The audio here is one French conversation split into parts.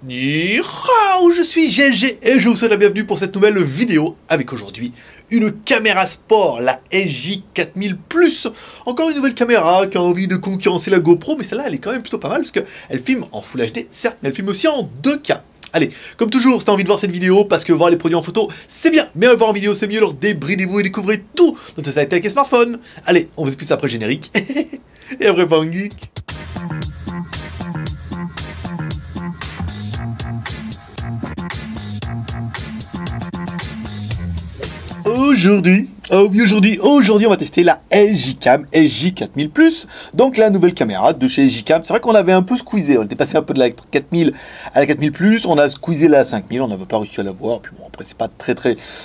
Ni hao, je suis GLG et je vous souhaite la bienvenue pour cette nouvelle vidéo avec aujourd'hui une caméra sport, la SJ4000 Plus. Encore une nouvelle caméra qui a envie de concurrencer la GoPro, mais celle-là elle est quand même plutôt pas mal parce qu'elle filme en Full HD, certes, mais elle filme aussi en 2K. Allez, comme toujours, si t'as envie de voir cette vidéo, parce que voir les produits en photo, c'est bien, mais le voir en vidéo, c'est mieux, alors débridez-vous et découvrez tout dans cette avec les smartphones. Allez, on vous explique ça après le générique. Et après, pas un geek. Aujourd'hui, on va tester la SJ-Cam SJ4000 Plus, donc la nouvelle caméra de chez SJ-Cam. C'est vrai qu'on avait un peu squeezé, on était passé un peu de la 4000 à la 4000 Plus, on a squeezé la 5000, on n'avait pas réussi à la voir, puis bon, après c'est pas très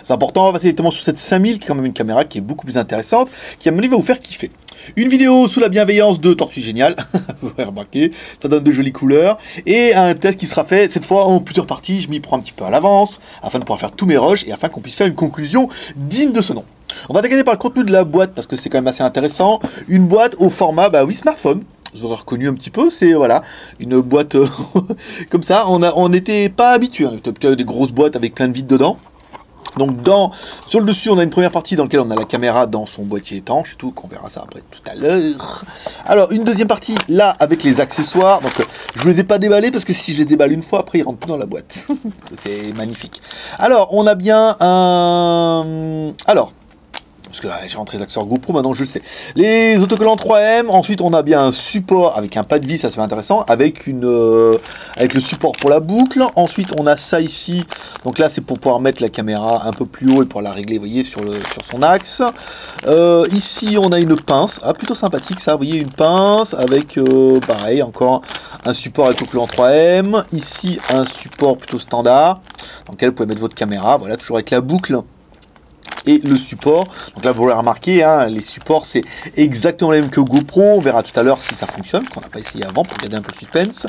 important, on va passer directement sur cette 5000 qui est quand même une caméra qui est beaucoup plus intéressante, qui à mon avis va vous faire kiffer. Une vidéo sous la bienveillance de Tortue Génial, vous aurez remarqué, ça donne de jolies couleurs, et un test qui sera fait cette fois en plusieurs parties, je m'y prends un petit peu à l'avance, afin de pouvoir faire tous mes rushs, et afin qu'on puisse faire une conclusion digne de ce nom. On va attaquer par le contenu de la boîte, parce que c'est quand même assez intéressant, une boîte au format, bah oui, smartphone. Je l'aurais reconnu un petit peu, c'est voilà, une boîte comme ça, on n'était pas habitué, on avait des grosses boîtes avec plein de vides dedans. Donc sur le dessus, on a une première partie dans laquelle on a la caméra dans son boîtier étanche et tout, qu'on verra ça après tout à l'heure. Alors, une deuxième partie, là, avec les accessoires. Donc, je ne les ai pas déballés parce que si je les déballe une fois, après, ils rentrent plus dans la boîte. C'est magnifique. Alors, on a bien un... Alors... parce que j'ai rentré les accessoires GoPro, maintenant je le sais. Les autocollants 3M, ensuite on a bien un support avec un pas de vis, ça c'est intéressant, avec le support pour la boucle. Ensuite on a ça ici, donc là c'est pour pouvoir mettre la caméra un peu plus haut et pour la régler, vous voyez, sur son axe. Ici on a une pince, plutôt sympathique ça, vous voyez, une pince avec, pareil, encore un support avec autocollant 3M. Ici un support plutôt standard, dans lequel vous pouvez mettre votre caméra, voilà, toujours avec la boucle. Et le support, donc là vous l'aurez remarqué, hein, les supports c'est exactement les mêmes que GoPro, on verra tout à l'heure si ça fonctionne, qu'on n'a pas essayé avant pour garder un peu le suspense.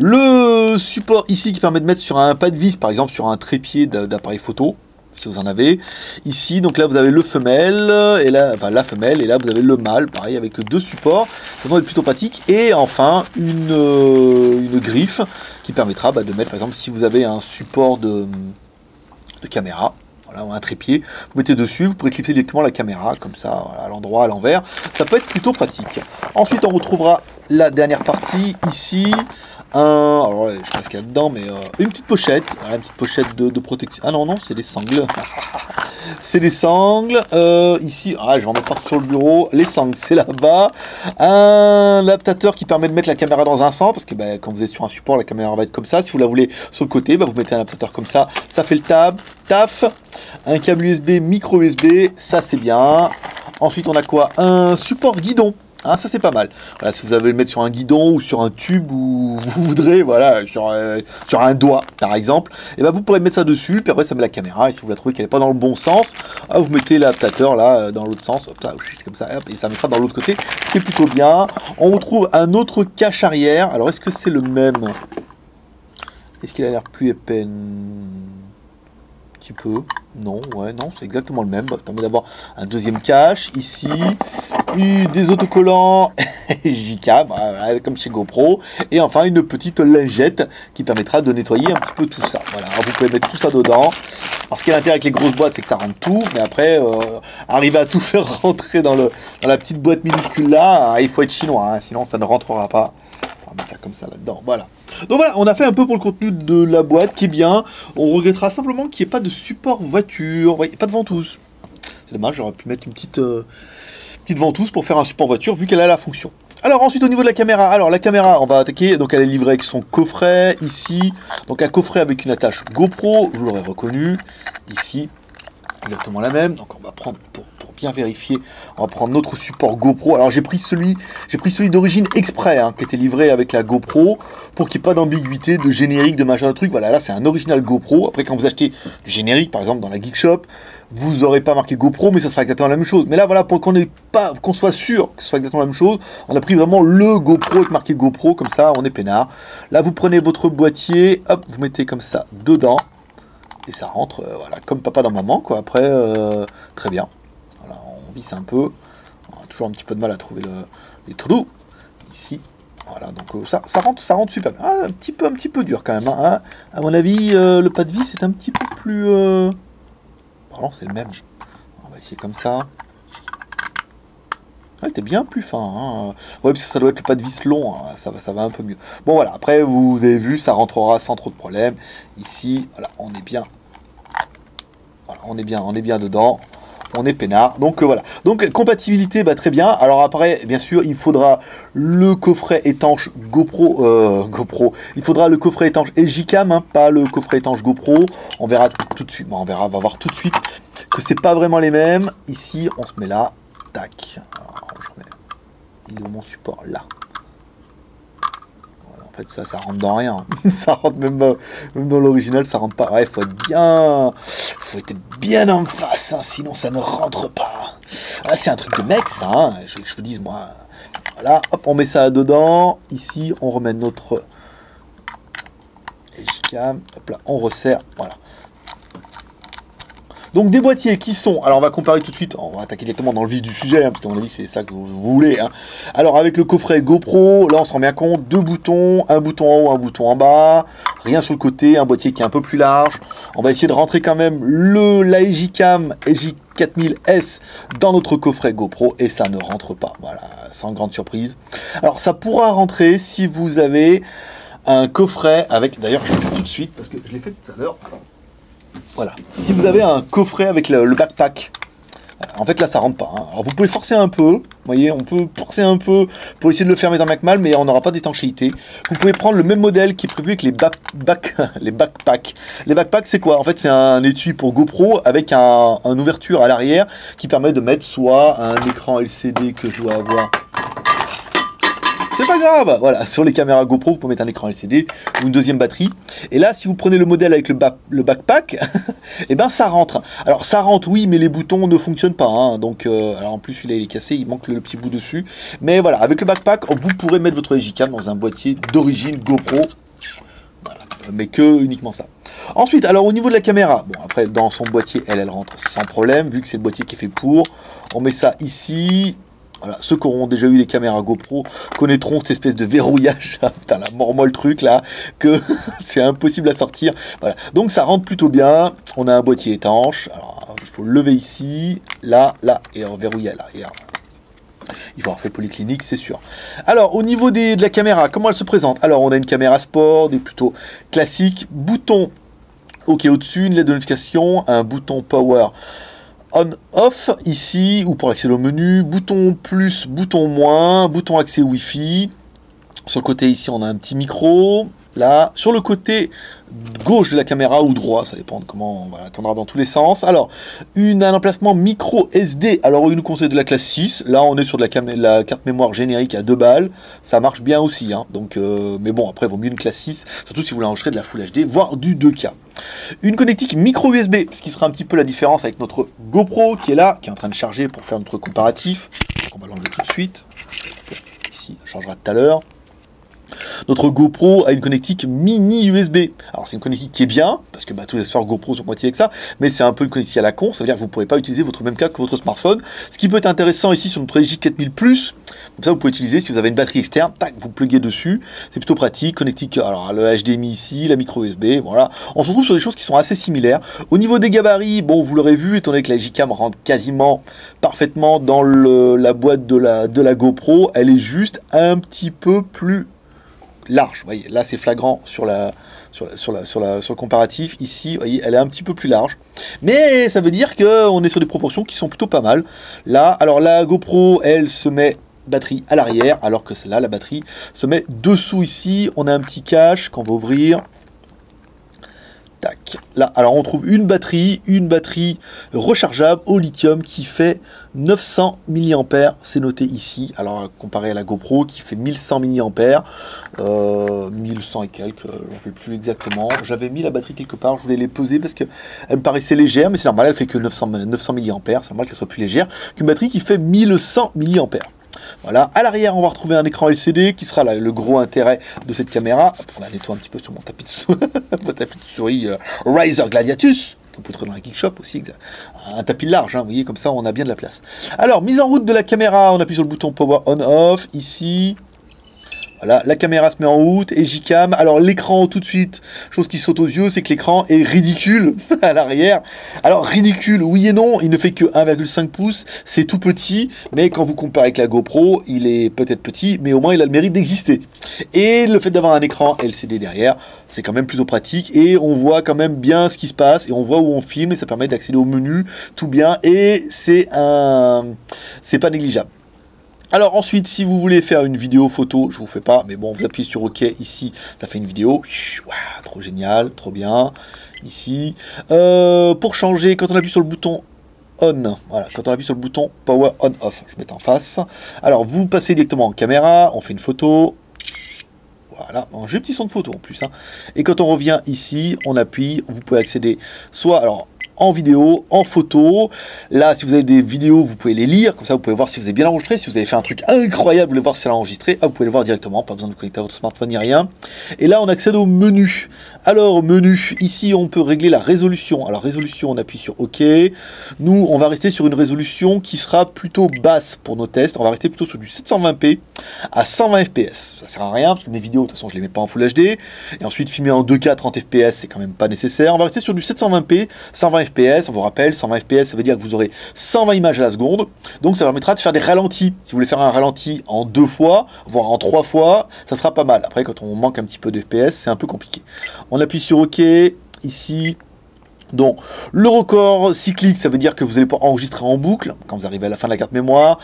Le support ici qui permet de mettre sur un pas de vis, par exemple sur un trépied d'appareil photo, si vous en avez. Ici, donc là vous avez le femelle, et là, enfin la femelle, et là vous avez le mâle, pareil avec deux supports, ça va être plutôt pratique. Et enfin une griffe qui permettra de mettre, par exemple, si vous avez un support de caméra, un trépied, vous mettez dessus, vous pourrez clipser directement la caméra, comme ça, à l'endroit, à l'envers. Ça peut être plutôt pratique. Ensuite, on retrouvera la dernière partie, ici. Alors, je sais pas ce qu'il y a dedans, mais une petite pochette. Voilà, une petite pochette de protection. Ah non, c'est des sangles. C'est des sangles. Ici, je vais en mettre partout sur le bureau. Les sangles, c'est là-bas. Un adaptateur qui permet de mettre la caméra dans un sens, parce que quand vous êtes sur un support, la caméra va être comme ça. Si vous la voulez sur le côté, vous mettez un adaptateur comme ça. Ça fait le taf. Un câble USB, micro USB, ça c'est bien. Ensuite, on a quoi? Un support guidon. Ça c'est pas mal. Voilà, si vous avez le mettre sur un guidon ou sur un tube où vous voudrez, voilà, sur un doigt par exemple, et vous pourrez mettre ça dessus, puis après ça met la caméra, et si vous la trouvez qu'elle n'est pas dans le bon sens, vous mettez l'adaptateur là dans l'autre sens, comme ça, et ça mettra dans l'autre côté, c'est plutôt bien. On retrouve un autre cache arrière, alors est-ce que c'est le même? Est-ce qu'il a l'air plus épais? Petit peu, non, c'est exactement le même. Ça permet d'avoir un deuxième cache ici, des autocollants JK, comme chez GoPro, et enfin une petite lingette qui permettra de nettoyer un petit peu tout ça. Voilà, alors vous pouvez mettre tout ça dedans. Alors ce qui est l'intérêt avec les grosses boîtes, c'est que ça rentre tout, mais après, arriver à tout faire rentrer dans la petite boîte minuscule là, il faut être chinois, sinon ça ne rentrera pas. On va mettre ça comme ça là-dedans, voilà. Donc voilà, on a fait un peu pour le contenu de la boîte qui est bien. On regrettera simplement qu'il n'y ait pas de support voiture, pas de ventouse. C'est dommage, j'aurais pu mettre une petite ventouse pour faire un support voiture vu qu'elle a la fonction. Alors ensuite au niveau de la caméra, on va attaquer, donc elle est livrée avec son coffret ici, donc un coffret avec une attache GoPro, je l'aurais reconnu, ici, exactement la même, donc on va prendre pour bien vérifier, on va prendre notre support GoPro. Alors j'ai pris celui d'origine exprès, qui était livré avec la GoPro, pour qu'il n'y ait pas d'ambiguïté, de générique, de machin, de truc. Voilà, là c'est un original GoPro. Après quand vous achetez du générique, par exemple dans la Geek Shop, vous n'aurez pas marqué GoPro, mais ça sera exactement la même chose. Mais là voilà, pour qu'on soit sûr que ce soit exactement la même chose, on a pris vraiment le GoPro avec marqué GoPro, comme ça on est peinard. Là vous prenez votre boîtier, hop, vous mettez comme ça dedans, et ça rentre, voilà, comme papa dans maman, quoi. Après, très bien. Voilà, on visse un peu. On a toujours un petit peu de mal à trouver les trous. Ici, Voilà, donc ça rentre super bien. Ah, un petit peu dur quand même. Hein. À mon avis, le pas de vis est un petit peu plus... Pardon, c'est le même. On va essayer comme ça. Ah, t'es bien plus fin. Hein. Ouais, parce que ça doit être le pas de vis long. Hein. Ça va un peu mieux. Bon, voilà. Après, vous avez vu, ça rentrera sans trop de problème. Ici, voilà, on est bien. Voilà, on est bien dedans. On est peinard. Donc voilà. Donc compatibilité, bah, très bien. Alors après, bien sûr, il faudra le coffret étanche GoPro. Il faudra le coffret étanche LG-Cam, hein, pas le coffret étanche GoPro. On verra tout de suite. Bon, on va voir tout de suite que c'est pas vraiment les mêmes. Ici, on se met là. Tac. Alors, il est où mon support? Là. Voilà, en fait, ça rentre dans rien. Ça rentre même dans l'original, ça rentre pas. Ouais, faut être bien en face, hein, sinon ça ne rentre pas. Ah, c'est un truc de mec, ça. Hein, je vous dis, moi. Voilà, hop, on met ça dedans. Ici, on remet notre Gcam. Hop là, on resserre. Voilà. Donc des boîtiers qui sont, alors on va comparer tout de suite, on va attaquer directement dans le vif du sujet, hein, parce qu'à mon avis c'est ça que vous voulez. Hein. Alors avec le coffret GoPro, là on se rend bien compte, deux boutons, un bouton en haut, un bouton en bas, rien sur le côté, un boîtier qui est un peu plus large. On va essayer de rentrer quand même la LG-Cam LG4000S dans notre coffret GoPro et ça ne rentre pas, voilà, sans grande surprise. Alors ça pourra rentrer si vous avez un coffret avec, d'ailleurs je le fais tout de suite parce que je l'ai fait tout à l'heure. Voilà, si vous avez un coffret avec le backpack, en fait là ça rentre pas. Hein. Alors vous pouvez forcer un peu, vous voyez, on peut forcer un peu pour essayer de le fermer tant bien que mal, mais on n'aura pas d'étanchéité. Vous pouvez prendre le même modèle qui est prévu avec les backpacks. Les backpacks c'est quoi? En fait c'est un étui pour GoPro avec une ouverture à l'arrière qui permet de mettre soit un écran LCD que je dois avoir. C'est pas grave, voilà, sur les caméras GoPro, vous pouvez mettre un écran LCD ou une deuxième batterie. Et là, si vous prenez le modèle avec le backpack, et ben ça rentre. Alors ça rentre, oui, mais les boutons ne fonctionnent pas. Hein, donc, alors en plus, celui-là il est cassé, il manque le petit bout dessus. Mais voilà, avec le backpack, vous pourrez mettre votre LG-Cam dans un boîtier d'origine GoPro. Voilà, mais que uniquement ça. Ensuite, alors au niveau de la caméra, bon après dans son boîtier, elle rentre sans problème, vu que c'est le boîtier qui est fait pour. On met ça ici. Voilà, ceux qui auront déjà eu les caméras GoPro connaîtront cette espèce de verrouillage, putain la mort le truc là, que c'est impossible à sortir. Voilà. Donc ça rentre plutôt bien, on a un boîtier étanche, alors il faut lever ici, là, et verrouiller là. Et, il faut avoir fait polyclinique, c'est sûr. Alors, au niveau de la caméra, comment elle se présente? Alors, on a une caméra sport, des plutôt classiques, bouton OK au-dessus, une LED de notification, un bouton power on-off ici, ou pour accéder au menu, bouton plus, bouton moins, bouton accès Wi-Fi. Sur le côté ici, on a un petit micro. Là, sur le côté gauche de la caméra ou droit, ça dépend de comment on va tournera dans tous les sens. Alors, un emplacement micro SD. Alors, il nous conseille de la classe 6. Là, on est sur de la carte mémoire générique à 2 balles. Ça marche bien aussi. Hein. Donc, mais bon, après, il vaut mieux une classe 6. Surtout si vous voulez enregistrer de la Full HD, voire du 2K. Une connectique micro USB, ce qui sera un petit peu la différence avec notre GoPro qui est là, qui est en train de charger pour faire notre comparatif. Donc, on va l'enlever tout de suite. Ici, on chargera tout à l'heure. Notre GoPro a une connectique mini USB. Alors c'est une connectique qui est bien, parce que tous les accessoires GoPro sont moitié avec ça, mais c'est un peu une connectique à la con, ça veut dire que vous ne pourrez pas utiliser votre même câble que votre smartphone. Ce qui peut être intéressant ici sur notre LG4000+, comme ça vous pouvez utiliser, si vous avez une batterie externe, tac, vous pluguez dessus, c'est plutôt pratique, connectique, alors le HDMI ici, la micro USB, voilà. On se retrouve sur des choses qui sont assez similaires. Au niveau des gabarits, bon vous l'aurez vu, étant donné que la LG-Cam rentre quasiment parfaitement dans la boîte de la GoPro, elle est juste un petit peu plus large, vous voyez, là c'est flagrant sur le comparatif, ici, vous voyez, elle est un petit peu plus large, mais ça veut dire qu'on est sur des proportions qui sont plutôt pas mal. Là, alors la GoPro, elle se met batterie à l'arrière, alors que celle-là, la batterie se met dessous ici, on a un petit cache qu'on va ouvrir. Tac. Là, alors on trouve une batterie rechargeable au lithium qui fait 900 mAh, c'est noté ici. Alors comparé à la GoPro qui fait 1100 mAh, 1100 et quelques, je ne sais plus exactement. J'avais mis la batterie quelque part, je voulais les peser parce qu'elle me paraissait légère, mais c'est normal, elle fait que 900 mAh, c'est normal qu'elle soit plus légère qu'une batterie qui fait 1100 mAh. Voilà, à l'arrière, on va retrouver un écran LCD qui sera là, le gros intérêt de cette caméra. On la nettoie un petit peu sur mon tapis de souris, Razer Gladiatus, que vous pouvez trouver dans la Geekshop aussi. Un tapis large, hein, vous voyez, comme ça, on a bien de la place. Alors, mise en route de la caméra, on appuie sur le bouton Power On-Off, ici. Voilà, la caméra se met en route et Gcam. Alors l'écran tout de suite, chose qui saute aux yeux, c'est que l'écran est ridicule à l'arrière. Alors ridicule, oui et non, il ne fait que 1,5 pouces, c'est tout petit, mais quand vous comparez avec la GoPro, il est peut-être petit, mais au moins il a le mérite d'exister. Et le fait d'avoir un écran LCD derrière, c'est quand même plutôt pratique et on voit quand même bien ce qui se passe et on voit où on filme et ça permet d'accéder au menu tout bien et c'est pas négligeable. Alors ensuite, si vous voulez faire une vidéo photo, je vous fais pas, mais bon, vous appuyez sur OK ici, ça fait une vidéo. Ouah, trop génial, trop bien. Ici, pour changer, quand on appuie sur le bouton on, voilà, quand on appuie sur le bouton Power On Off, je mets en face. Alors vous passez directement en caméra, on fait une photo. Voilà, j'ai un petit son de photo en plus. Hein. Et quand on revient ici, on appuie, vous pouvez accéder soit alors en vidéo, en photo. Là, si vous avez des vidéos, vous pouvez les lire. Comme ça, vous pouvez voir si vous avez bien enregistré. Si vous avez fait un truc incroyable, vous voulez voir si elle a enregistré. Ah, vous pouvez le voir directement. Pas besoin de vous connecter à votre smartphone ni rien. Et là, on accède au menu. Alors, menu. Ici, on peut régler la résolution. Alors, résolution, on appuie sur OK. Nous, on va rester sur une résolution qui sera plutôt basse pour nos tests. On va rester plutôt sur du 720p à 120 fps. Ça sert à rien parce que mes vidéos, de toute façon, je les mets pas en Full HD. Et ensuite, filmer en 2K 30 fps, c'est quand même pas nécessaire. On va rester sur du 720p, 120 fps. On vous rappelle, 120 fps, ça veut dire que vous aurez 120 images à la seconde. Donc, ça permettra de faire des ralentis. Si vous voulez faire un ralenti en 2 fois, voire en 3 fois, ça sera pas mal. Après, quand on manque un petit peu de fps, c'est un peu compliqué. On appuie sur OK. Ici, donc, le record cyclique, ça veut dire que vous allez pouvoir enregistrer en boucle quand vous arrivez à la fin de la carte mémoire.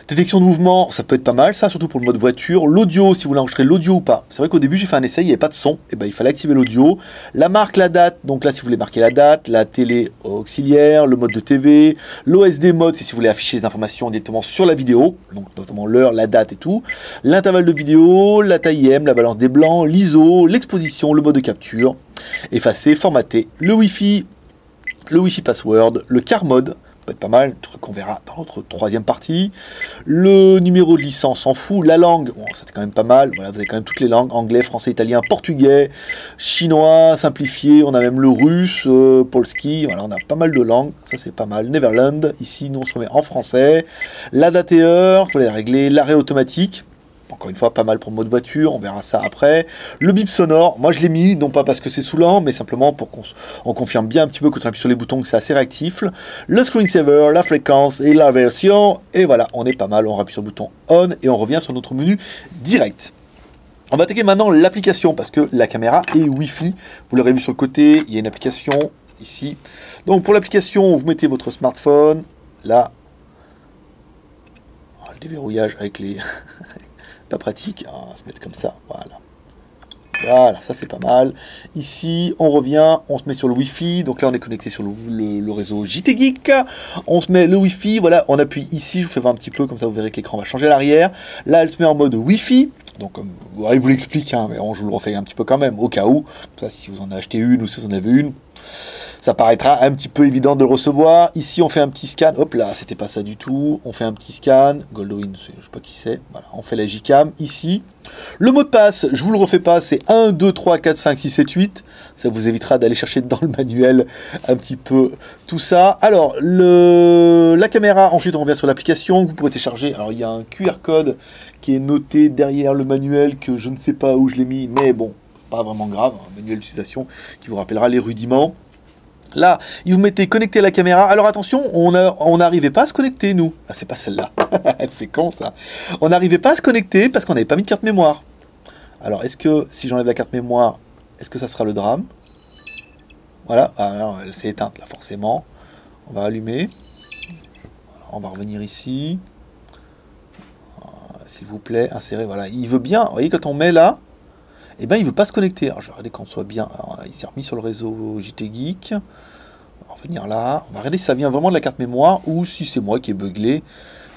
Détection de mouvement, ça peut être pas mal, ça, surtout pour le mode voiture. L'audio, si vous voulez enregistrer l'audio ou pas. C'est vrai qu'au début, j'ai fait un essai, il n'y avait pas de son. Et ben, il fallait activer l'audio. La marque, la date. Donc là, si vous voulez marquer la date, la télé auxiliaire, le mode de TV. L'OSD mode, c'est si vous voulez afficher les informations directement sur la vidéo. Donc, notamment l'heure, la date et tout. L'intervalle de vidéo, la taille IM, la balance des blancs, l'ISO, l'exposition, le mode de capture. Effacer, formater, le Wi-Fi password, le car mode, peut être pas mal, truc qu'on verra dans notre troisième partie. Le numéro de licence, s'en fout. La langue, bon, c'était quand même pas mal. Voilà, vous avez quand même toutes les langues, anglais, français, italien, portugais, chinois, simplifié. On a même le russe, polski. Voilà, on a pas mal de langues. Ça, c'est pas mal. Neverland, ici, nous, on se remet en français. La date et heure, il faut les régler. L'arrêt automatique. Encore une fois, pas mal pour le mode voiture, on verra ça après. Le bip sonore, moi je l'ai mis, non pas parce que c'est saoulant, mais simplement pour qu'on confirme bien un petit peu quand on appuie sur les boutons que c'est assez réactif. Le screensaver, la fréquence et la version, et voilà, on est pas mal, on appuie sur le bouton on et on revient sur notre menu direct. On va attaquer maintenant l'application, parce que la caméra est Wi-Fi, vous l'aurez vu sur le côté, il y a une application ici. Donc pour l'application, vous mettez votre smartphone, là, le déverrouillage avec les... pas pratique, on va se mettre comme ça, voilà, ça c'est pas mal. Ici, on revient, on se met sur le Wi-Fi, donc là on est connecté sur le réseau JT Geek, on se met le Wi-Fi, voilà, on appuie ici, je vous fais voir un petit peu, comme ça vous verrez que l'écran va changer à l'arrière. Là, elle se met en mode Wi-Fi, donc comme il vous l'explique, hein, mais je vous le refais un petit peu quand même, au cas où, comme ça si vous en achetez une ou si vous en avez une, ça paraîtra un petit peu évident de le recevoir. Ici, on fait un petit scan. Hop là, c'était pas ça du tout. On fait un petit scan. Goldwyn, je sais pas qui c'est. Voilà, on fait la Gcam ici. Le mot de passe, je vous le refais pas, c'est 1, 2, 3, 4, 5, 6, 7, 8. Ça vous évitera d'aller chercher dans le manuel un petit peu tout ça. Alors, la caméra, ensuite on revient sur l'application. Vous pourrez télécharger. Alors, il y a un QR code qui est noté derrière le manuel que je ne sais pas où je l'ai mis. Mais bon, pas vraiment grave. Un manuel d'utilisation qui vous rappellera les rudiments. Là, vous mettez connecter à la caméra. Alors attention, on n'arrivait pas à se connecter, nous. Ah, c'est pas celle-là. C'est con, ça. On n'arrivait pas à se connecter parce qu'on n'avait pas mis de carte mémoire. Alors, est-ce que, si j'enlève la carte mémoire, est-ce que ça sera le drame? Voilà. Alors, elle s'est éteinte, là, forcément. On va allumer. Voilà, on va revenir ici. S'il vous plaît, insérer. Voilà. Il veut bien. Vous voyez, quand on met là, eh ben, il veut pas se connecter. Alors, je vais regarder qu'on soit bien. Alors, il s'est remis sur le réseau JT Geek. On va revenir là. On va regarder si ça vient vraiment de la carte mémoire ou si c'est moi qui ai buglé.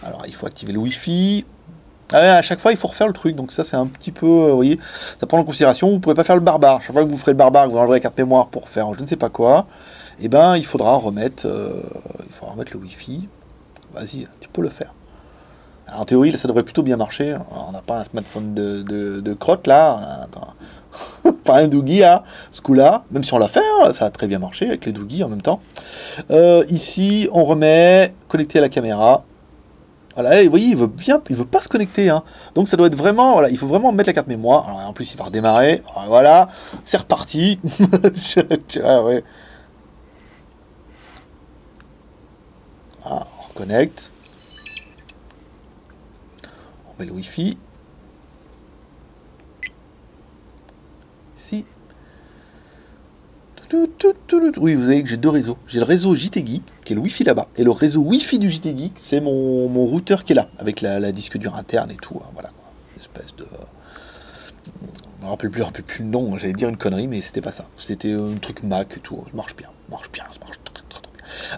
Alors, il faut activer le Wi-Fi. À chaque fois, il faut refaire le truc. Donc, ça, c'est un petit peu... vous voyez, ça prend en considération. Vous ne pourrez pas faire le barbare. Chaque fois que vous ferez le barbare, que vous enleverez la carte mémoire pour faire je ne sais pas quoi, eh ben, il faudra remettre, le Wi-Fi. Vas-y, tu peux le faire. Alors, en théorie, là, ça devrait plutôt bien marcher. Alors, on n'a pas un smartphone de crotte, là. Enfin, un Doogie, hein, ce coup-là. Même si on l'a fait, hein, ça a très bien marché avec les Doogie en même temps. Ici, on remet connecté à la caméra. Voilà, et vous voyez, il veut pas se connecter, hein. Donc ça doit être vraiment, voilà, il faut vraiment mettre la carte mémoire. Alors, en plus, il va redémarrer. Voilà, c'est reparti. Ah, ouais. Ah, on reconnecte. On met le Wi-Fi. Ici. Oui, vous savez que j'ai deux réseaux. J'ai le réseau JT Geek, qui est le Wi-Fi là-bas, et le réseau Wi-Fi du JT Geek, c'est mon routeur qui est là, avec la disque dure interne et tout. Hein, voilà, une espèce de... Je me rappelle plus le nom, j'allais dire une connerie, mais c'était pas ça. C'était un truc Mac et tout, ça marche bien, ça marche très bien.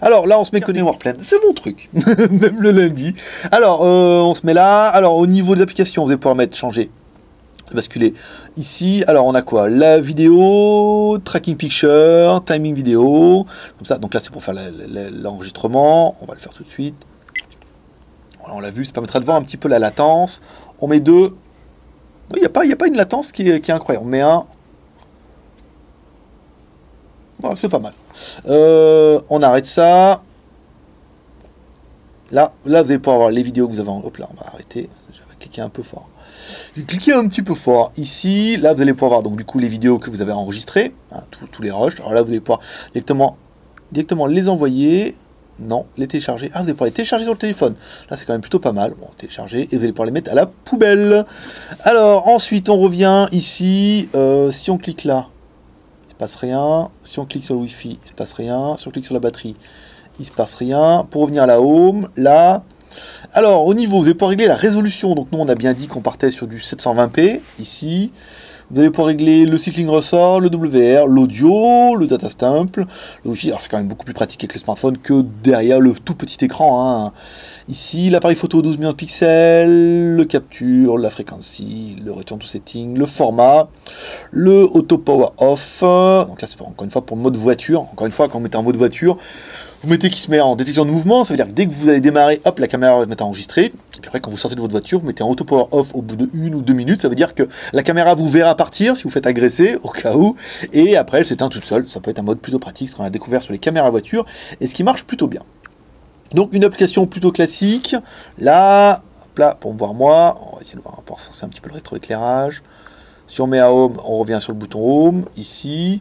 Alors là, on se met connecté Warplane, c'est mon truc, même le lundi. Alors, on se met là. Alors, au niveau des applications, vous allez pouvoir changer, basculer ici. Alors, on a quoi? La vidéo, tracking picture, timing vidéo, comme ça. Donc là, c'est pour faire l'enregistrement. On va le faire tout de suite. Voilà, on l'a vu, ça permettra de voir un petit peu la latence. On met deux. Il n'y a pas une latence qui est incroyable. On met un. Bon, c'est pas mal. On arrête ça. Là, vous allez pouvoir voir les vidéos que vous avez en... Hop là, on va arrêter. J'avais cliqué un peu fort. J'ai cliqué un petit peu fort. Ici, là, vous allez pouvoir voir donc du coup les vidéos que vous avez enregistrées, hein, tous les rushs. Alors là, vous allez pouvoir directement les envoyer. Non, les télécharger. Ah, vous allez pouvoir les télécharger sur le téléphone. Là, c'est quand même plutôt pas mal. Bon, télécharger et vous allez pouvoir les mettre à la poubelle. Alors, ensuite, on revient ici. Si on clique là, il se passe rien. Si on clique sur le Wi-Fi, il se passe rien. Si on clique sur la batterie, il se passe rien. Pour revenir à la home, là. Alors, au niveau, vous allez pouvoir régler la résolution. Donc, nous, on a bien dit qu'on partait sur du 720p, ici. Vous allez pouvoir régler le cycling ressort, le WR, l'audio, le data stamp, le Wi-Fi. Alors, c'est quand même beaucoup plus pratique avec le smartphone que derrière le tout petit écran, hein. Ici, l'appareil photo 12 millions de pixels, le capture, la frequency, le return to setting, le format, le auto power off. Donc là, c'est encore une fois pour le mode voiture. Encore une fois, quand vous mettez en mode voiture, vous mettez qui se met en détection de mouvement. Ça veut dire que dès que vous allez démarrer, hop, la caméra va se mettre à enregistrer. Et puis après, quand vous sortez de votre voiture, vous mettez en auto power off au bout de 1 ou 2 minutes. Ça veut dire que la caméra vous verra partir si vous faites agresser, au cas où. Et après, elle s'éteint toute seule. Ça peut être un mode plutôt pratique, ce qu'on a découvert sur les caméras voiture. Et ce qui marche plutôt bien. Donc une application plutôt classique, là, hop là, pour me voir moi, on va essayer de voir, pour forcer un petit peu le rétroéclairage. Si on met à Home, on revient sur le bouton Home, ici,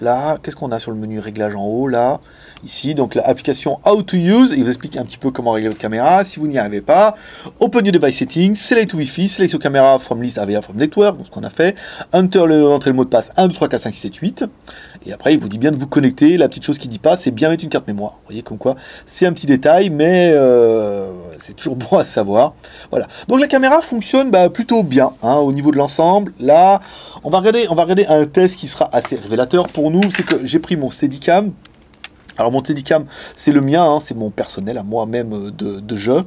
là, qu'est-ce qu'on a sur le menu réglage en haut, là, ici, donc l'application How to Use, il vous explique un petit peu comment régler votre caméra, si vous n'y arrivez pas, Open Your Device Settings, Select Wi-Fi, Select Your Camera from List AVR from Network, donc ce qu'on a fait, entrer le mot de passe 1, 2, 3, 4, 5, 6, 7, 8, et après il vous dit bien de vous connecter, la petite chose qui dit pas, c'est bien mettre une carte mémoire, vous voyez comme quoi, c'est un petit détail, mais c'est toujours bon à savoir, voilà, donc la caméra fonctionne plutôt bien, hein, au niveau de l'ensemble, là, on va regarder un test qui sera assez révélateur pour nous, c'est que j'ai pris mon Steadicam. Alors mon Steadicam, c'est le mien, hein, c'est mon personnel à moi-même de jeu.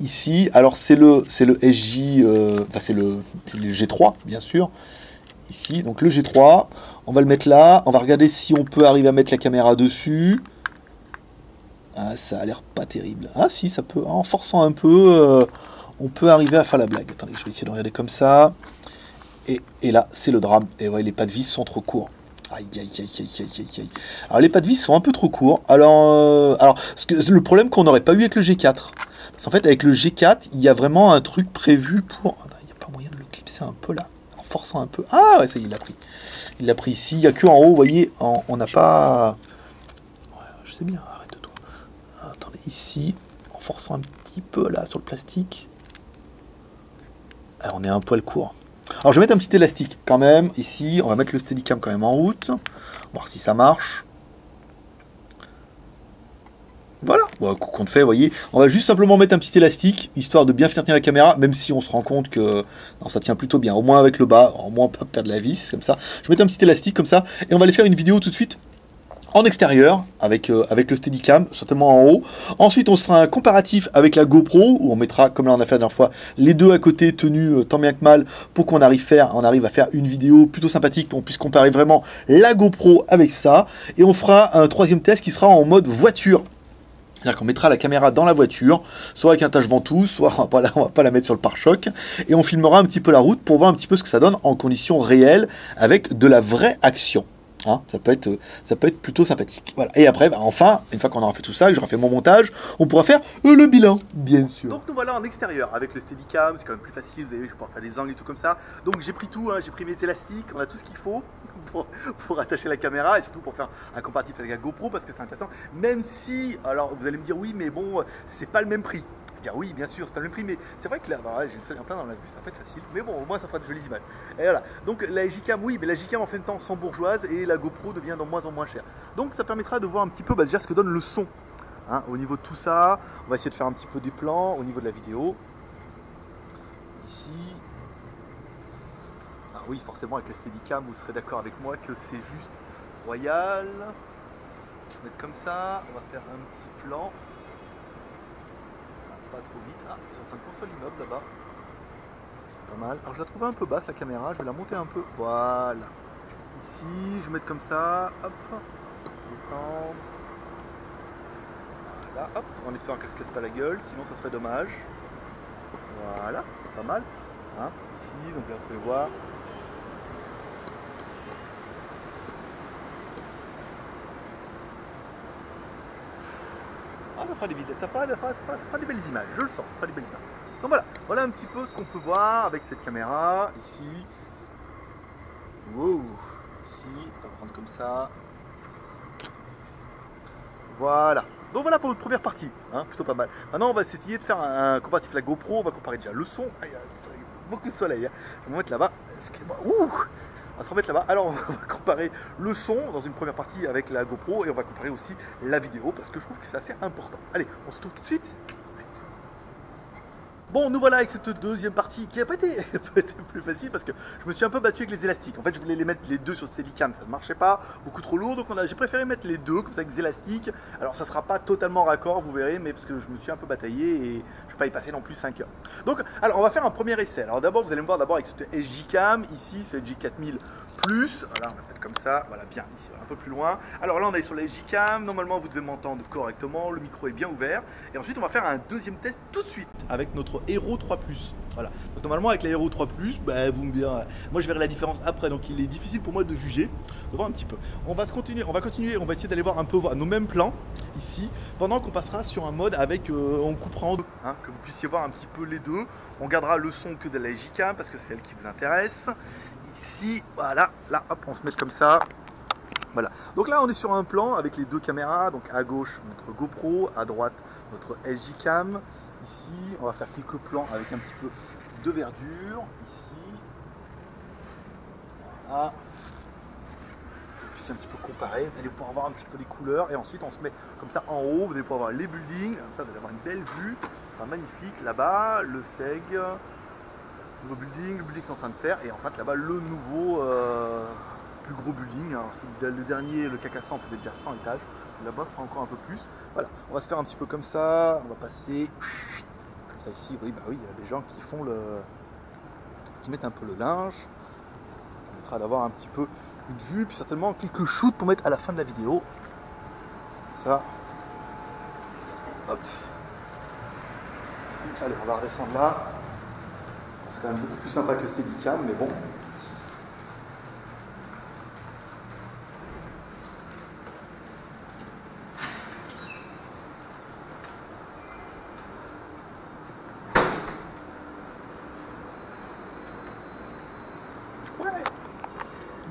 Ici, alors c'est le SJ, enfin c'est le G3 bien sûr. Ici, donc le G3, on va le mettre là. On va regarder si on peut arriver à mettre la caméra dessus. Ah, ça a l'air pas terrible. Ah si, ça peut, en forçant un peu, on peut arriver à faire la blague. Attendez, je vais essayer de regarder comme ça. Et là, c'est le drame. Et ouais, les pas de vis sont trop courts. Aïe, aïe, aïe, aïe, aïe, aïe, aïe. Alors, les pas de vis sont un peu trop courts. Alors le problème qu'on n'aurait pas eu avec le G4. Parce qu'en fait, avec le G4, il y a vraiment un truc prévu pour... Il n'y a pas moyen de le clipser un peu là, en forçant un peu. Ah ouais, ça y est, il l'a pris. Il l'a pris ici. Il n'y a que en haut, vous voyez, on n'a pas... Ouais, je sais bien, arrête-toi. Attendez, ici, en forçant un petit peu là, sur le plastique. Alors, on est un poil court. Alors je vais mettre un petit élastique quand même, ici, on va mettre le Steadicam quand même en route, voir si ça marche. Voilà, bon, qu'on fait, vous voyez, on va juste simplement mettre un petit élastique, histoire de bien faire tenir la caméra, même si on se rend compte que non, ça tient plutôt bien, au moins avec le bas, au moins pas perdre la vis, comme ça. Je vais mettre un petit élastique comme ça, et on va aller faire une vidéo tout de suite en extérieur, avec le Steadicam, certainement en haut. Ensuite, on se fera un comparatif avec la GoPro, où on mettra, comme là on a fait la dernière fois, les deux à côté tenus tant bien que mal, pour qu'on arrive à faire une vidéo plutôt sympathique, qu'on puisse comparer vraiment la GoPro avec ça. Et on fera un troisième test qui sera en mode voiture. C'est-à-dire qu'on mettra la caméra dans la voiture, soit avec un tâche-ventouse, soit on va pas la mettre sur le pare-choc, et on filmera un petit peu la route pour voir un petit peu ce que ça donne en conditions réelles, avec de la vraie action. Hein, ça peut être plutôt sympathique. Voilà. Et après, bah, enfin, une fois qu'on aura fait tout ça, que j'aurai fait mon montage, on pourra faire le bilan, bien sûr. Donc nous voilà en extérieur avec le Steadicam, c'est quand même plus facile, vous avez vu, je peux faire des angles et tout comme ça. Donc j'ai pris tout, hein, j'ai pris mes élastiques, on a tout ce qu'il faut pour attacher la caméra et surtout pour faire un comparatif avec la GoPro parce que c'est intéressant. Même si, alors vous allez me dire oui, mais bon, c'est pas le même prix. Oui, bien sûr, c'est pas le même prix, mais c'est vrai que là, bah, j'ai le soleil en plein dans la vue, ça va pas être facile, mais bon, au moins ça fera de jolies images. Et voilà, donc la Gcam, oui, mais la Gcam en fin de temps sans bourgeoise et la GoPro devient de moins en moins chère. Donc ça permettra de voir un petit peu bah, déjà ce que donne le son. Hein, au niveau de tout ça, on va essayer de faire un petit peu des plans au niveau de la vidéo. Ici. Ah oui, forcément, avec le Steadicam, vous serez d'accord avec moi que c'est juste royal. On va mettre comme ça, on va faire un petit plan. Pas trop vite. Ah, ils sont en train de construire l'immeuble là-bas. Pas mal. Alors je la trouvais un peu basse la caméra, je vais la monter un peu. Voilà. Ici, je vais mettre comme ça. Hop. Descendre. Voilà. Hop. En espérant qu'elle se casse pas la gueule, sinon ça serait dommage. Voilà. Pas mal. Hein, ici, donc là vous pouvez voir. Ah, ça fera des vidéos, ça fera des belles images, je le sens, ça fera des belles images. Donc voilà un petit peu ce qu'on peut voir avec cette caméra, ici. Wow, ici, on va prendre comme ça. Voilà. Donc voilà pour notre première partie, hein, plutôt pas mal. Maintenant on va essayer de faire un comparatif à la GoPro, on va comparer déjà le son. Ah, il y a beaucoup de soleil, hein. Je vais me mettre là-bas. Excusez-moi. Ouh, on va se remettre là-bas. Alors on va comparer le son dans une première partie avec la GoPro et on va comparer aussi la vidéo parce que je trouve que c'est assez important. Allez, on se retrouve tout de suite. Bon, nous voilà avec cette deuxième partie qui n'a pas été plus facile parce que je me suis un peu battu avec les élastiques. En fait, je voulais les mettre les deux sur Steadicam, ça ne marchait pas, beaucoup trop lourd, donc j'ai préféré mettre les deux comme ça avec des élastiques. Alors, ça ne sera pas totalement raccord, vous verrez, mais parce que je me suis un peu bataillé et je ne vais pas y passer non plus 5 heures. Donc, alors, on va faire un premier essai. Alors, d'abord, vous allez me voir d'abord avec cette Gcam, ici, c'est G4000 plus. Voilà, on va se mettre comme ça, voilà, bien, ici, un peu plus loin. Alors là, on est sur la Gcam, normalement, vous devez m'entendre correctement, le micro est bien ouvert. Et ensuite, on va faire un deuxième test tout de suite avec notre Hero 3 Plus. Voilà. Donc normalement avec la Hero 3 Plus, bah, vous me direz, moi je verrai la différence après, donc il est difficile pour moi de juger, de voir un petit peu. On va continuer, on va essayer d'aller voir un peu nos mêmes plans ici, pendant qu'on passera sur un mode avec, on coupera en deux, hein, que vous puissiez voir un petit peu les deux. On gardera le son que de la Gcam parce que c'est elle qui vous intéresse. Ici, voilà, là, hop, on se met comme ça. Voilà, donc là on est sur un plan avec les deux caméras, donc à gauche notre GoPro, à droite notre Gcam. Ici, on va faire quelques plans avec un petit peu de verdure. Ici, voilà. Et puis un petit peu comparer, vous allez pouvoir voir un petit peu les couleurs. Et ensuite, on se met comme ça en haut, vous allez pouvoir voir les buildings. Comme ça, vous allez avoir une belle vue. Ce sera magnifique. Là-bas, le SEG, nouveau building, le building qu'ils sont en train de faire. Et en fait, là-bas, le nouveau plus gros building. Alors, le dernier, le CAC 100, faisait déjà 100 étages. Là-bas, fera encore un peu plus. Voilà, on va se faire un petit peu comme ça. On va passer comme ça ici. Oui, bah oui, il y a des gens qui font qui mettent un peu le linge. Ça permettra d'avoir un petit peu une vue, puis certainement quelques shoots pour mettre à la fin de la vidéo. Ça. Hop. Ici. Allez, on va redescendre là. C'est quand même beaucoup plus sympa que Steadicam, mais bon.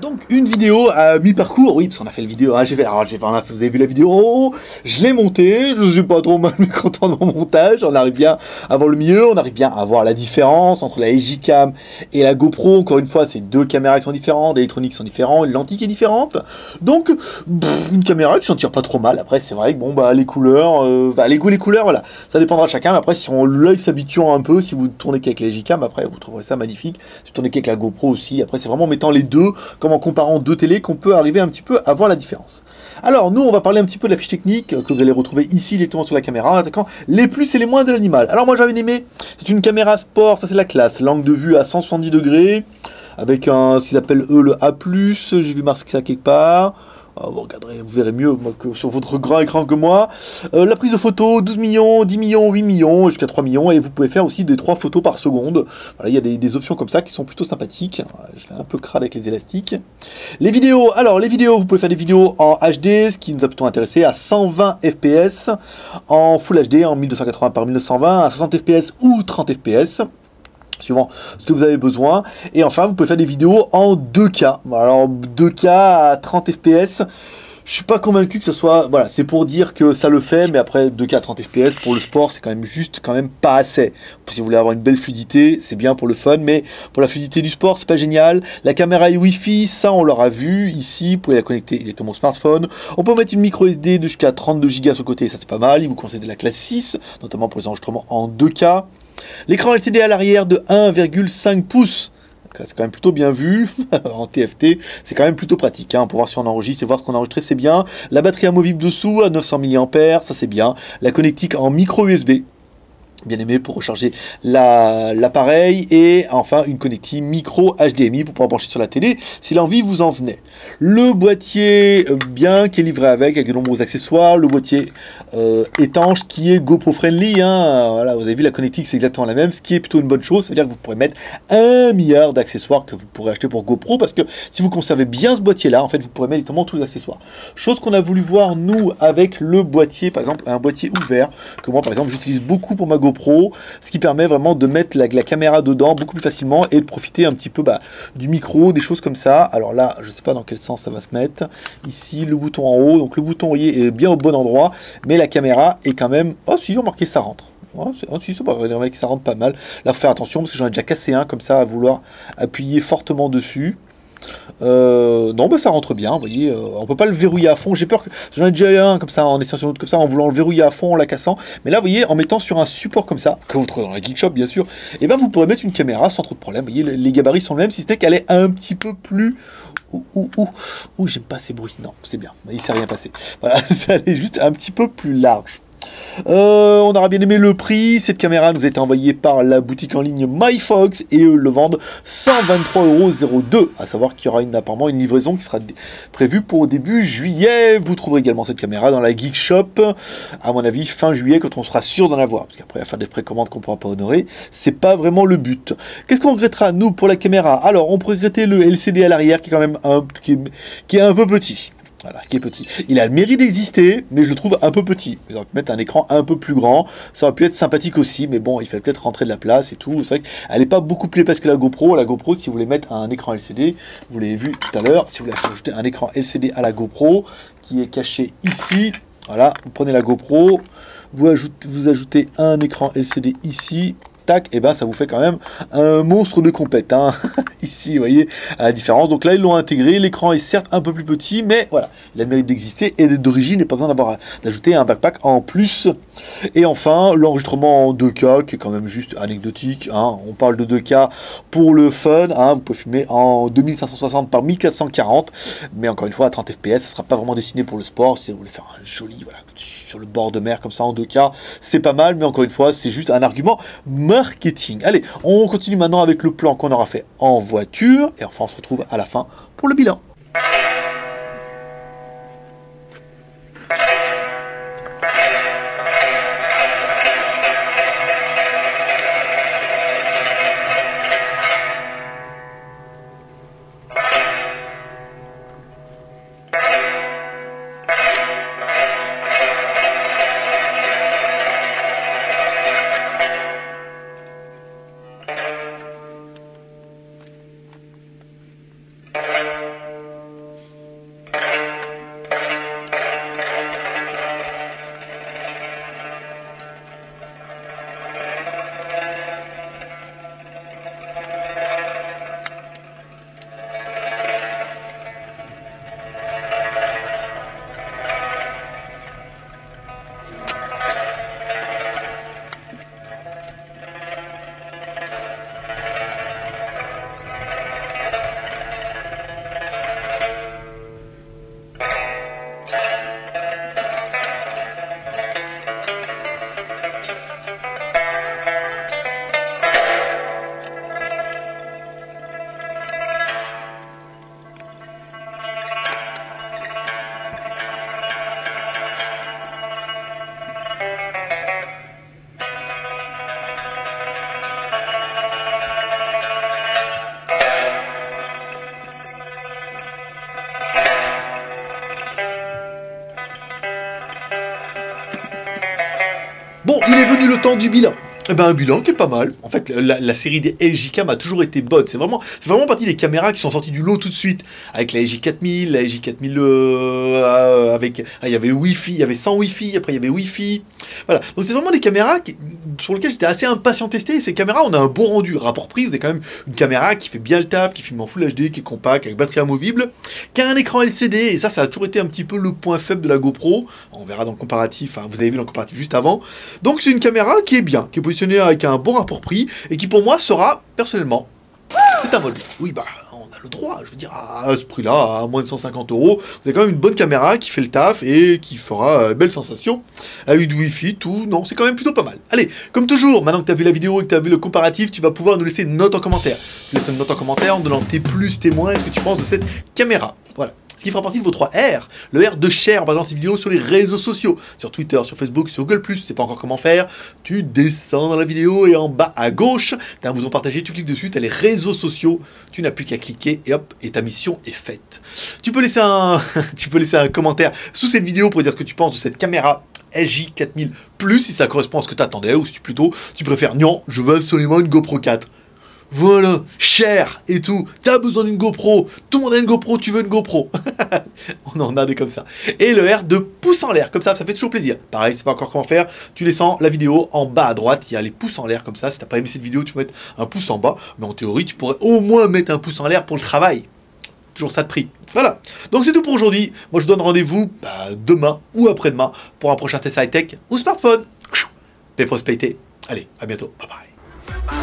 Donc une vidéo à mi-parcours, oui, parce qu'on a fait le vidéo, hein, vous avez vu la vidéo, je l'ai montée, je suis pas trop mal content de mon montage, on arrive bien à voir le mieux, on arrive bien à voir la différence entre la Gcam et la GoPro. Encore une fois, c'est deux caméras qui sont différentes, l'électronique sont différentes, l'antique est différente, donc une caméra qui s'en tire pas trop mal. Après c'est vrai que bon bah les couleurs, les goûts, les couleurs, voilà, ça dépendra de chacun. Mais après si l'œil s'habituant un peu, si vous tournez qu'avec la Gcam, après vous trouverez ça magnifique. Si vous tournez qu'avec la GoPro aussi, après c'est vraiment en mettant les deux, comme en comparant deux télés qu'on peut arriver un petit peu à voir la différence. Alors nous on va parler un petit peu de la fiche technique que vous allez retrouver ici directement sur la caméra en attaquant les plus et les moins de l'animal. Alors moi j'avais aimé, c'est une caméra sport, ça c'est la classe, l'angle de vue à 170 degrés, avec ce qu'ils appellent eux le A+, j'ai vu marquer ça quelque part. Vous regarderez, vous verrez mieux moi, que sur votre grand écran que moi. La prise de photo, 12 millions, 10 millions, 8 millions, jusqu'à 3 millions. Et vous pouvez faire aussi des 3 photos par seconde. Voilà, il y a des options comme ça qui sont plutôt sympathiques. Voilà, je l'ai un peu crade avec les élastiques. Les vidéos, alors les vidéos, vous pouvez faire des vidéos en HD, ce qui nous a plutôt intéressé, à 120 fps, en Full HD, en 1280 par 1920, à 60 fps ou 30 fps. Suivant ce que vous avez besoin. Et enfin, vous pouvez faire des vidéos en 2K. Alors, 2K à 30 fps, je suis pas convaincu que ce soit... Voilà, c'est pour dire que ça le fait, mais après, 2K à 30 fps, pour le sport, c'est quand même juste, quand même pas assez. Si vous voulez avoir une belle fluidité, c'est bien pour le fun, mais pour la fluidité du sport, c'est pas génial. La caméra est Wi-Fi, ça, on l'aura vu. Ici, vous pouvez la connecter directement au smartphone. On peut mettre une micro SD de jusqu'à 32 Go sur le côté, ça c'est pas mal. Il vous conseille de la classe 6, notamment pour les enregistrements en 2K. L'écran LCD à l'arrière de 1,5 pouces. C'est quand même plutôt bien vu, en TFT, c'est quand même plutôt pratique, hein, pour voir si on enregistre et voir ce qu'on a enregistré, c'est bien. La batterie amovible dessous à 900 mAh, ça c'est bien. La connectique en micro USB, bien aimé pour recharger l'appareil, et enfin une connectique micro HDMI pour pouvoir brancher sur la télé si l'envie vous en venait. Le boîtier bien qui est livré avec de nombreux accessoires, le boîtier étanche qui est GoPro friendly, hein. Voilà, vous avez vu la connectique c'est exactement la même, ce qui est plutôt une bonne chose, c'est-à-dire que vous pourrez mettre 1 milliard d'accessoires que vous pourrez acheter pour GoPro, parce que si vous conservez bien ce boîtier là, en fait vous pourrez mettre directement tous les accessoires. Chose qu'on a voulu voir nous avec le boîtier, par exemple un boîtier ouvert, que moi par exemple j'utilise beaucoup pour ma GoPro, ce qui permet vraiment de mettre la caméra dedans beaucoup plus facilement et de profiter un petit peu du micro, des choses comme ça. Alors là, je sais pas dans quel sens ça va se mettre. Ici, le bouton en haut, donc le bouton, vous voyez, est bien au bon endroit, mais la caméra est quand même... Oh si, remarquez, ça rentre. Oh, si, c'est pas vrai, ça rentre pas mal. Là, faut faire attention, parce que j'en ai déjà cassé un, comme ça, à vouloir appuyer fortement dessus. Non, ça rentre bien, vous voyez, on peut pas le verrouiller à fond, j'ai peur que, j'en ai déjà eu un comme ça, en essayant sur l'autre comme ça, en voulant le verrouiller à fond, en la cassant, mais là, vous voyez, en mettant sur un support comme ça, que vous trouvez dans la Geek Shop, bien sûr, et ben vous pourrez mettre une caméra sans trop de problème, vous voyez, les gabarits sont les mêmes, si ce n'est qu'elle est un petit peu plus... Ouh, j'aime pas ces bruits, non, c'est bien, il s'est rien passé, voilà, ça est juste un petit peu plus large. On aura bien aimé le prix. Cette caméra nous a été envoyée par la boutique en ligne MyFox et eux le vendent 123,02 €. À savoir qu'il y aura apparemment une livraison qui sera prévue pour début juillet. Vous trouverez également cette caméra dans la Geek Shop, à mon avis fin juillet, quand on sera sûr d'en avoir, parce qu'après à faire des précommandes qu'on ne pourra pas honorer, c'est pas vraiment le but. Qu'est-ce qu'on regrettera nous pour la caméra? Alors on pourrait regretter le LCD à l'arrière qui est quand même qui est un peu petit. Voilà, qui est petit. Il a le mérite d'exister, mais je le trouve un peu petit. Ils auraient pu mettre un écran un peu plus grand. Ça aurait pu être sympathique aussi, mais bon, il fallait peut-être rentrer de la place et tout. C'est vrai qu'elle n'est pas beaucoup plus épaisse que la GoPro. La GoPro, si vous voulez mettre un écran LCD, vous l'avez vu tout à l'heure, si vous voulez ajouter un écran LCD à la GoPro, qui est caché ici, voilà, vous prenez la GoPro, vous ajoutez un écran LCD ici, tac, et ben ça vous fait quand même un monstre de compète, hein. Ici, vous voyez la différence. Donc là, ils l'ont intégré. L'écran est certes un peu plus petit, mais voilà, il a le mérite d'exister et d'origine, et pas besoin d'ajouter un backpack en plus. Et enfin, l'enregistrement en 2K, qui est quand même juste anecdotique, hein. On parle de 2K pour le fun, hein. Vous pouvez filmer en 2560 par 1440, mais encore une fois, à 30 fps, ça ne sera pas vraiment dessiné pour le sport. Si vous voulez faire un joli, voilà, sur le bord de mer, comme ça, en 2K, c'est pas mal, mais encore une fois, c'est juste un argument marketing. Allez, on continue maintenant avec le plan qu'on aura fait en voiture, et enfin on se retrouve à la fin pour le bilan. Il est venu le temps du bilan. Eh ben, un bilan qui est pas mal. En fait, la série des LG Cam a toujours été bonne. C'est vraiment partie des caméras qui sont sorties du lot tout de suite. Avec la LG4000, la LG4000 avec... il y avait Wi-Fi, il y avait sans Wi-Fi, après il y avait Wi-Fi. Voilà. Donc c'est vraiment des caméras sur lesquelles j'étais assez impatient de tester. Et ces caméras, on a un bon rendu. Rapport prix, vous avez quand même une caméra qui fait bien le taf, qui filme en Full HD, qui est compact, avec batterie amovible, qui a un écran LCD. Et ça a toujours été un petit peu le point faible de la GoPro. On verra dans le comparatif, hein, vous avez vu dans le comparatif juste avant. Donc c'est une caméra qui est bien, qui est positionnée avec un bon rapport prix, et qui pour moi sera, personnellement, c'est un mode. Oui, bah, on a le droit, je veux dire, à ce prix-là, à moins de 150 €, vous avez quand même une bonne caméra qui fait le taf et qui fera belle sensation, avec du Wi-Fi, tout, non, c'est quand même plutôt pas mal. Allez, comme toujours, maintenant que tu as vu la vidéo et que tu as vu le comparatif, tu vas pouvoir nous laisser une note en commentaire. Tu laisses une note en commentaire en donnant tes plus, tes moins, ce que tu penses de cette caméra. Voilà. Ce qui fera partie de vos 3 R. Le R de share en partageant ces vidéos sur les réseaux sociaux, sur Twitter, sur Facebook, sur Google+, tu sais pas encore comment faire, tu descends dans la vidéo et en bas à gauche, tu as un bouton partager, tu cliques dessus, tu as les réseaux sociaux, tu n'as plus qu'à cliquer et hop, et ta mission est faite. Tu peux laisser un, commentaire sous cette vidéo pour dire ce que tu penses de cette caméra LG4000+, si ça correspond à ce que tu attendais, ou si tu préfères, non, je veux absolument une GoPro 4. Voilà, cher et tout, t'as besoin d'une GoPro, tout le monde a une GoPro, tu veux une GoPro. On en a des comme ça. Et le R de pouce en l'air, comme ça fait toujours plaisir. Pareil, c'est pas encore comment faire, tu descends la vidéo, en bas à droite, il y a les pouces en l'air comme ça. Si t'as pas aimé cette vidéo, tu peux mettre un pouce en bas, mais en théorie, tu pourrais au moins mettre un pouce en l'air pour le travail. Toujours ça de prix. Voilà, donc c'est tout pour aujourd'hui. Moi je vous donne rendez-vous demain ou après-demain pour un prochain test high-tech ou smartphone. Paix prospérité. Allez, à bientôt, bye bye.